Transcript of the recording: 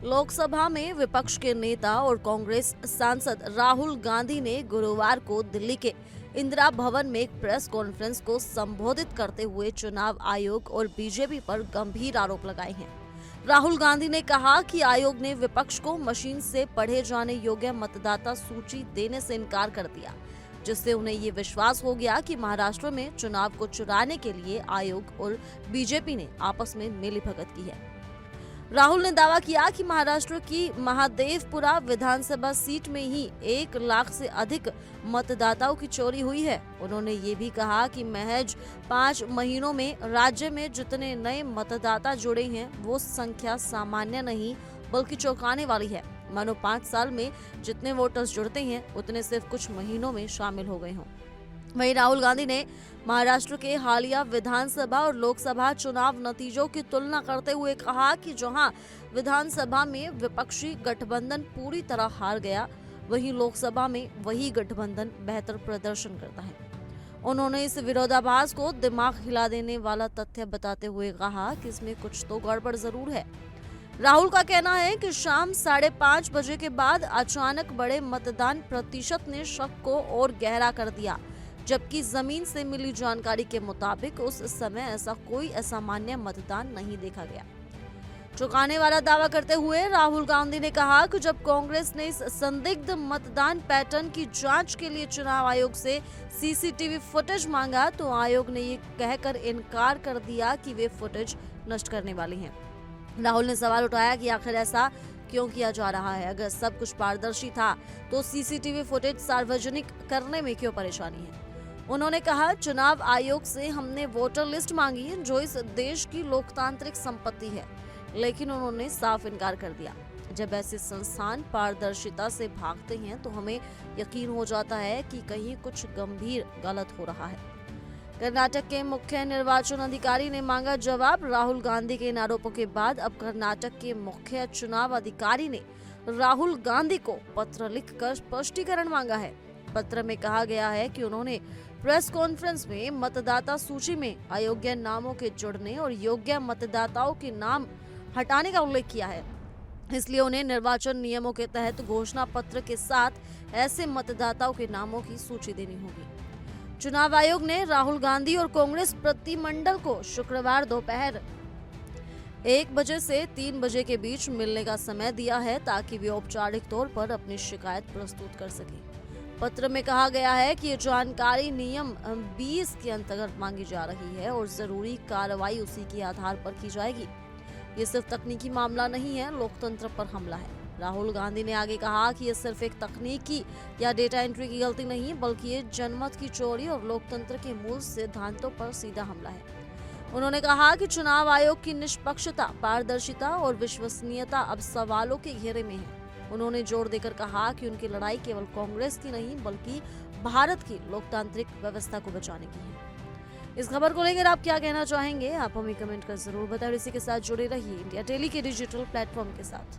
लोकसभा में विपक्ष के नेता और कांग्रेस सांसद राहुल गांधी ने गुरुवार को दिल्ली के इंदिरा भवन में एक प्रेस कॉन्फ्रेंस को संबोधित करते हुए चुनाव आयोग और बीजेपी पर गंभीर आरोप लगाए हैं। राहुल गांधी ने कहा कि आयोग ने विपक्ष को मशीन से पढ़े जाने योग्य मतदाता सूची देने से इनकार कर दिया, जिससे उन्हें ये विश्वास हो गया कि महाराष्ट्र में चुनाव को चुराने के लिए आयोग और बीजेपी ने आपस में मिलीभगत की है। राहुल ने दावा किया कि महाराष्ट्र की महादेवपुरा विधानसभा सीट में ही 1 लाख से अधिक मतदाताओं की चोरी हुई है। उन्होंने ये भी कहा कि महज 5 महीनों में राज्य में जितने नए मतदाता जुड़े हैं वो संख्या सामान्य नहीं बल्कि चौंकाने वाली है। मानो 5 साल में जितने वोटर्स जुड़ते हैं उतने सिर्फ कुछ महीनों में शामिल हो गए हों। वहीं राहुल गांधी ने महाराष्ट्र के हालिया विधानसभा और लोकसभा चुनाव नतीजों की तुलना करते हुए कहा कि जहां विधानसभा में विपक्षी गठबंधन पूरी तरह हार गया, वहीं लोकसभा में वही गठबंधन बेहतर प्रदर्शन करता है। उन्होंने इस विरोधाभास को दिमाग हिला देने वाला तथ्य बताते हुए कहा कि इसमें कुछ तो गड़बड़ जरूर है। राहुल का कहना है कि शाम 5:30 बजे के बाद अचानक बढ़े मतदान प्रतिशत ने शक को और गहरा कर दिया, जबकि जमीन से मिली जानकारी के मुताबिक उस समय ऐसा कोई असामान्य मतदान नहीं देखा गया। चौंकाने वाला दावा करते हुए राहुल गांधी ने कहा कि जब कांग्रेस ने इस संदिग्ध मतदान पैटर्न की जांच के लिए चुनाव आयोग से सीसीटीवी फुटेज मांगा तो आयोग ने ये कहकर इनकार कर दिया कि वे फुटेज नष्ट करने वाली हैं। राहुल ने सवाल उठाया कि आखिर ऐसा क्यों किया जा रहा है? अगर सब कुछ पारदर्शी था तो सीसीटीवी फुटेज सार्वजनिक करने में क्यों परेशानी है? उन्होंने कहा, चुनाव आयोग से हमने वोटर लिस्ट मांगी जो इस देश की लोकतांत्रिक संपत्ति है, लेकिन उन्होंने साफ इनकार कर दिया। जब ऐसे संस्थान पारदर्शिता से भागते हैं तो हमें यकीन हो जाता है कि कहीं कुछ गंभीर गलत हो रहा है। कर्नाटक के मुख्य निर्वाचन अधिकारी ने मांगा जवाब। राहुल गांधी के इन आरोपों के बाद अब कर्नाटक के मुख्य चुनाव अधिकारी ने राहुल गांधी को पत्र लिखकर स्पष्टीकरण मांगा है। पत्र में कहा गया है कि उन्होंने प्रेस कॉन्फ्रेंस में मतदाता सूची में अयोग्य नामों के जुड़ने और योग्य मतदाताओं के नाम हटाने का उल्लेख किया है, इसलिए उन्हें निर्वाचन नियमों के तहत घोषणा पत्र के साथ ऐसे मतदाताओं के नामों की सूची देनी होगी। चुनाव आयोग ने राहुल गांधी और कांग्रेस प्रतिमंडल को शुक्रवार दोपहर 1 बजे से 3 बजे के बीच मिलने का समय दिया है ताकि वे औपचारिक तौर पर अपनी शिकायत प्रस्तुत कर सकें। पत्र में कहा गया है कि ये जानकारी नियम 20 के अंतर्गत मांगी जा रही है और जरूरी कार्रवाई उसी के आधार पर की जाएगी। ये सिर्फ तकनीकी मामला नहीं है, लोकतंत्र पर हमला है। राहुल गांधी ने आगे कहा कि ये सिर्फ एक तकनीकी या डेटा एंट्री की गलती नहीं, बल्कि ये जनमत की चोरी और लोकतंत्र के मूल सिद्धांतों पर सीधा हमला है। उन्होंने कहा कि चुनाव आयोग की निष्पक्षता, पारदर्शिता और विश्वसनीयता अब सवालों के घेरे में है। उन्होंने जोर देकर कहा कि उनकी लड़ाई केवल कांग्रेस की नहीं बल्कि भारत की लोकतांत्रिक व्यवस्था को बचाने की है। इस खबर को लेकर आप क्या कहना चाहेंगे? आप हमें कमेंट कर जरूर बताएं। इसी के साथ जुड़े रहिए इंडिया डेली के डिजिटल प्लेटफॉर्म के साथ।